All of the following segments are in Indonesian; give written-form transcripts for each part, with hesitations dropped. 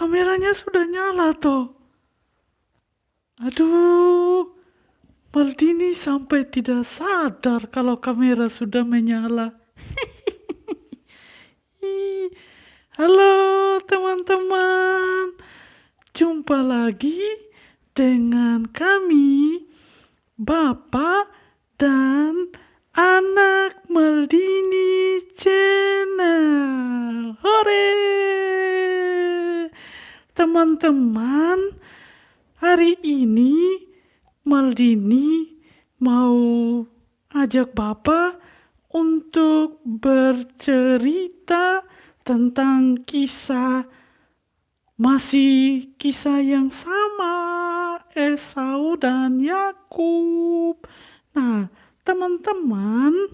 kameranya sudah nyala toh. Aduh, Maldini sampai tidak sadar kalau kamera sudah menyala. Ih, halo teman-teman, jumpa lagi dengan kami, Bapak dan Anak Maldini Channel. Hore! Teman-teman, hari ini Maldini mau ajak Bapak untuk bercerita tentang masih kisah yang sama, Esau dan Yakub. Nah, teman-teman,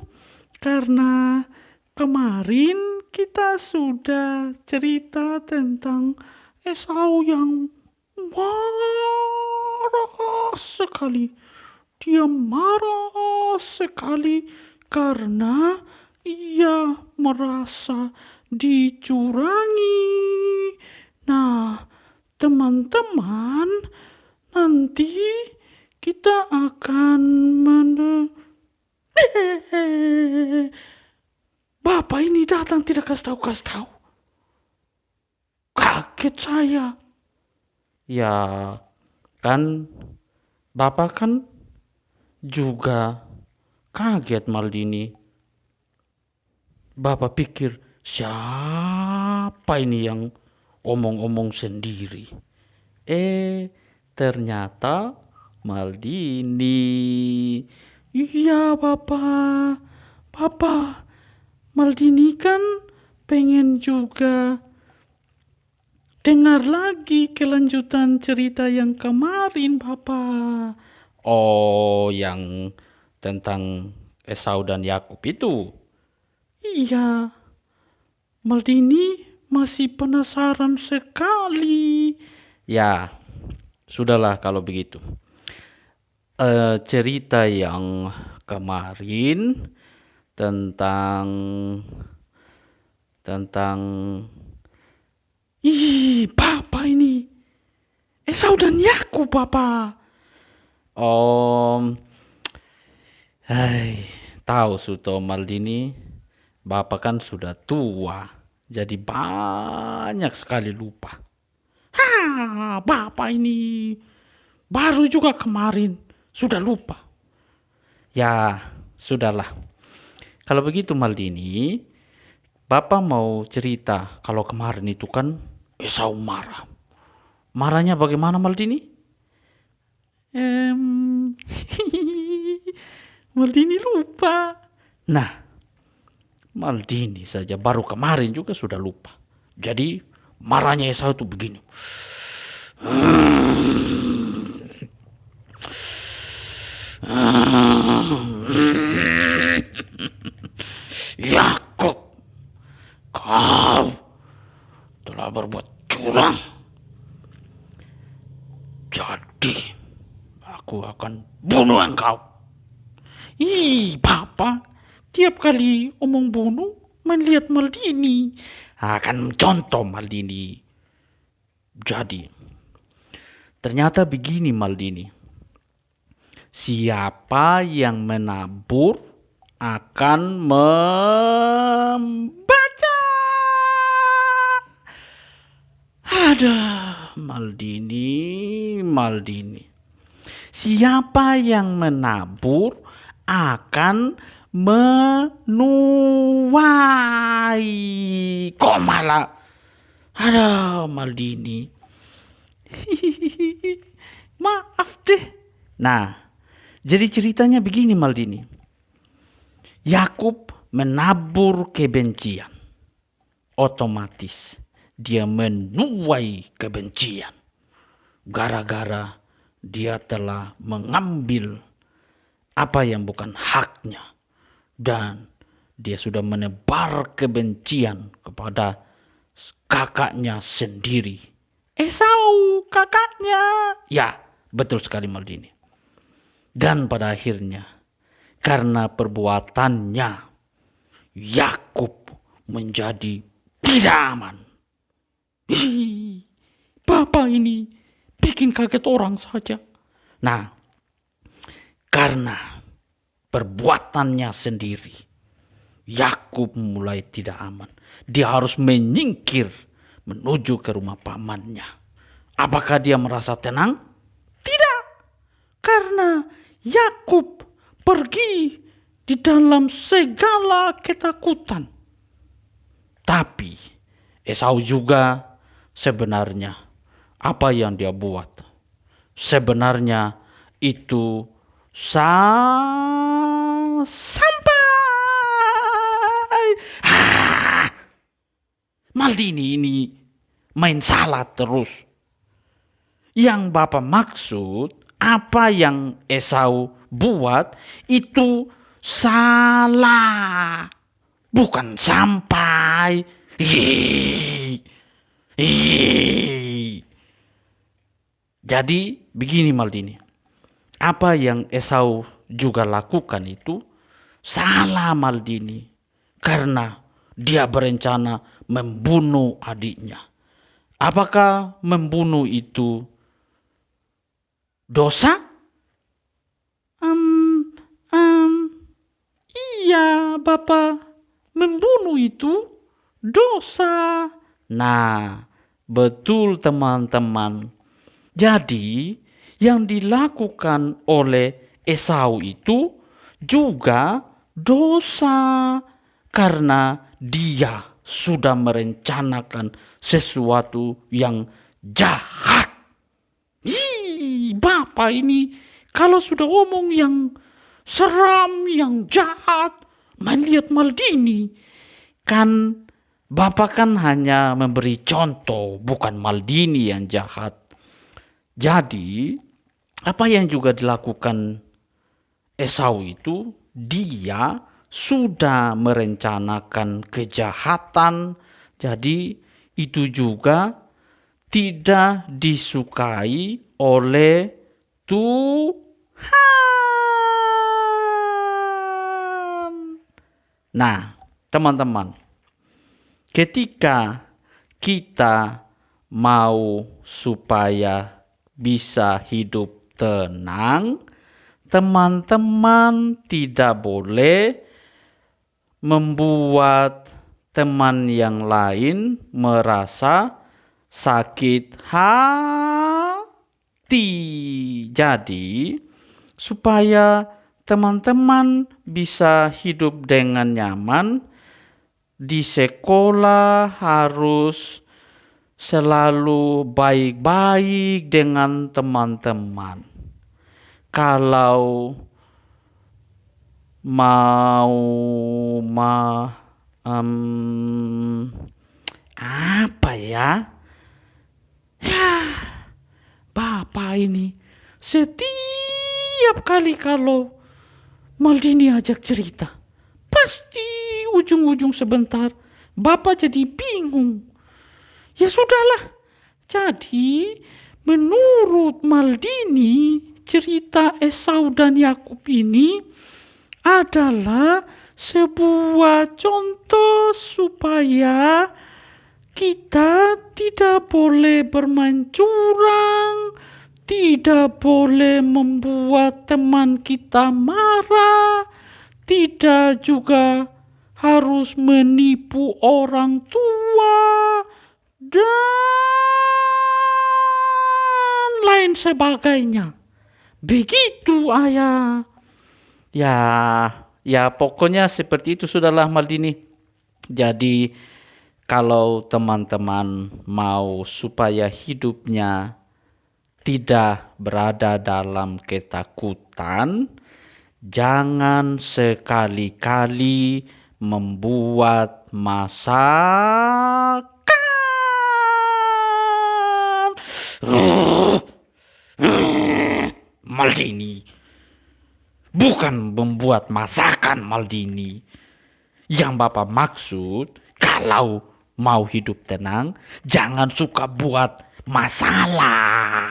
karena kemarin kita sudah cerita tentang Esau yang marah sekali. Dia marah sekali karena ia merasa dicurangi. Nah, teman-teman, nanti kita akan Bapak ini datang tidak kasih tahu. Kaget saya. Ya, kan Bapak kan juga kaget Maldini. Bapak pikir siapa ini yang omong-omong sendiri. Ternyata Maldini. Iya Bapak. Maldini kan pengen juga dengar lagi kelanjutan cerita yang kemarin Bapak. Oh, yang tentang Esau dan Yakub itu. Iya, Maldini masih penasaran sekali. Ya, sudahlah kalau begitu. Cerita yang kemarin tentang Bapak ini Esau dan Yakub Bapak. Tahu Suto Maldini, Bapak kan sudah tua, jadi banyak sekali lupa. Bapak ini baru juga kemarin sudah lupa. Ya, sudahlah. Kalau begitu Maldini, Bapak mau cerita kalau kemarin itu kan Esau marah. Marahnya bagaimana Maldini? Maldini lupa. Nah, Maldini saja baru kemarin juga sudah lupa. Jadi marahnya Esau itu begini. Yakub, kau telah berbuat curang. Jadi aku akan bunuh engkau. Bapak, tiap kali omong bunuh melihat Maldini. Akan contoh Maldini. Jadi ternyata begini Maldini. Siapa yang menabur akan membaca. Ada Maldini. Siapa yang menabur akan menuai. Kok malah ada Maldini. Maaf deh. Nah, jadi ceritanya begini Maldini. Yakub menabur kebencian. Otomatis dia menuai kebencian. Gara-gara dia telah mengambil apa yang bukan haknya. Dan dia sudah menebar kebencian kepada kakaknya sendiri. Esau, kakaknya. Ya, betul sekali Maldini. Dan pada akhirnya, karena perbuatannya, Yakub menjadi tidak aman. Bapak ini bikin kaget orang saja. Nah, karena perbuatannya sendiri, Yakub mulai tidak aman. Dia harus menyingkir menuju ke rumah pamannya. Apakah dia merasa tenang? Tidak. Karena Yakub pergi di dalam segala ketakutan. Tapi Esau juga sebenarnya apa yang dia buat sebenarnya itu sampai Maldini ini main salah terus. Yang Bapak maksud apa yang Esau buat itu salah, bukan sampai. Jadi begini Maldini, apa yang Esau juga lakukan itu salah Maldini, karena dia berencana membunuh adiknya. Apakah membunuh itu dosa? Iya Bapak, membunuh itu dosa. Nah, betul teman-teman. Jadi, yang dilakukan oleh Esau itu juga dosa karena dia sudah merencanakan sesuatu yang jahat. Bapak ini kalau sudah ngomong yang seram, yang jahat, melihat Maldini. Kan Bapak kan hanya memberi contoh, bukan Maldini yang jahat. Jadi, apa yang juga dilakukan Esau itu, dia sudah merencanakan kejahatan. Jadi, itu juga tidak disukai oleh Tuhan. Nah, teman-teman, ketika kita mau supaya bisa hidup tenang, teman-teman tidak boleh membuat teman yang lain merasa sakit hati. Jadi, supaya teman-teman bisa hidup dengan nyaman, di sekolah harus selalu baik-baik dengan teman-teman. Kalau mau apa ya? Bapak ini setiap kali kalau Maldini ajak cerita, pasti ujung-ujung sebentar Bapak jadi bingung. Ya sudahlah. Jadi menurut Maldini, cerita Esau dan Yakub ini adalah sebuah contoh supaya kita tidak boleh bermain curang, tidak boleh membuat teman kita marah, tidak juga harus menipu orang tua, dan lain sebagainya. Begitu ayah. Ya pokoknya seperti itu sudahlah Maldini. Jadi kalau teman-teman mau supaya hidupnya tidak berada dalam ketakutan, jangan sekali-kali membuat masakan. Maldini, bukan membuat masakan Maldini. Yang Bapak maksud, kalau mau hidup tenang, jangan suka buat masalah.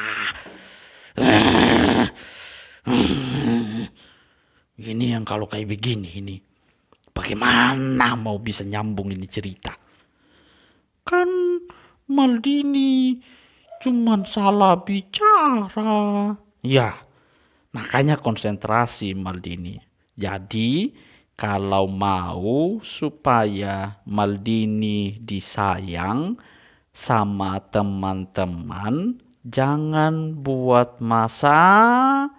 Ini yang kalau kayak begini ini, bagaimana mau bisa nyambung ini cerita? Kan Maldini cuman salah bicara. Ya, makanya konsentrasi Maldini. Jadi, kalau mau supaya Maldini disayang sama teman-teman, jangan buat masalah.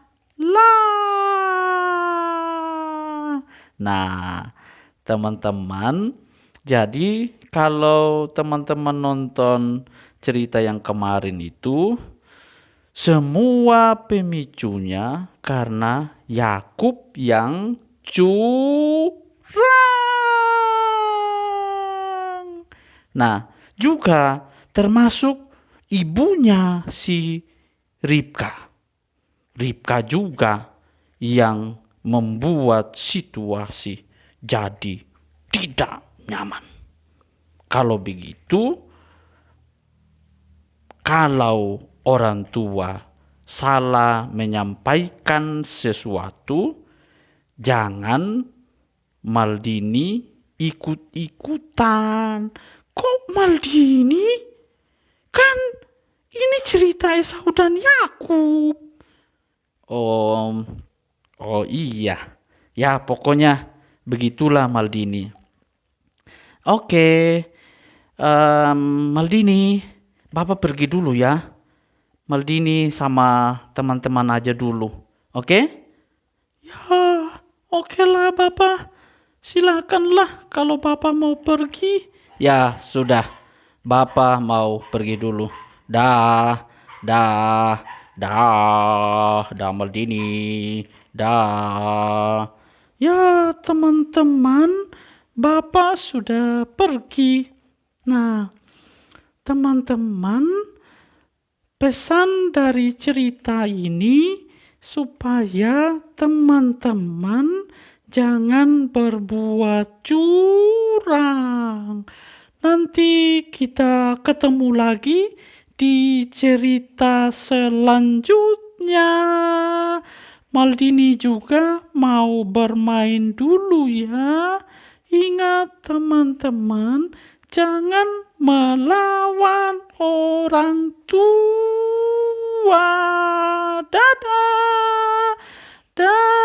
Nah, teman-teman, jadi kalau teman-teman nonton cerita yang kemarin itu, semua pemicunya karena Yakub yang curang. Nah, juga termasuk ibunya si Ribka. Ribka juga yang membuat situasi jadi tidak nyaman. Kalau begitu, kalau orang tua salah menyampaikan sesuatu, jangan Maldini ikut-ikutan. Kok Maldini? Kan ini cerita Esau dan Yakub. Oh iya. Ya pokoknya begitulah Maldini. Oke. Maldini, Bapak pergi dulu ya. Maldini sama teman-teman aja dulu. Oke? Ya, oke lah Bapak. Silakanlah kalau Bapak mau pergi. Ya, sudah. Bapak mau pergi dulu. Dah, dah, dah Maldini. Dah. Ya, teman-teman, Bapak sudah pergi. Nah, teman-teman, pesan dari cerita ini supaya teman-teman jangan berbuat curang. Nanti kita ketemu lagi di cerita selanjutnya. Maldini juga mau bermain dulu ya. Ingat teman-teman, jangan melawan orang tua. Dadah. Dadah.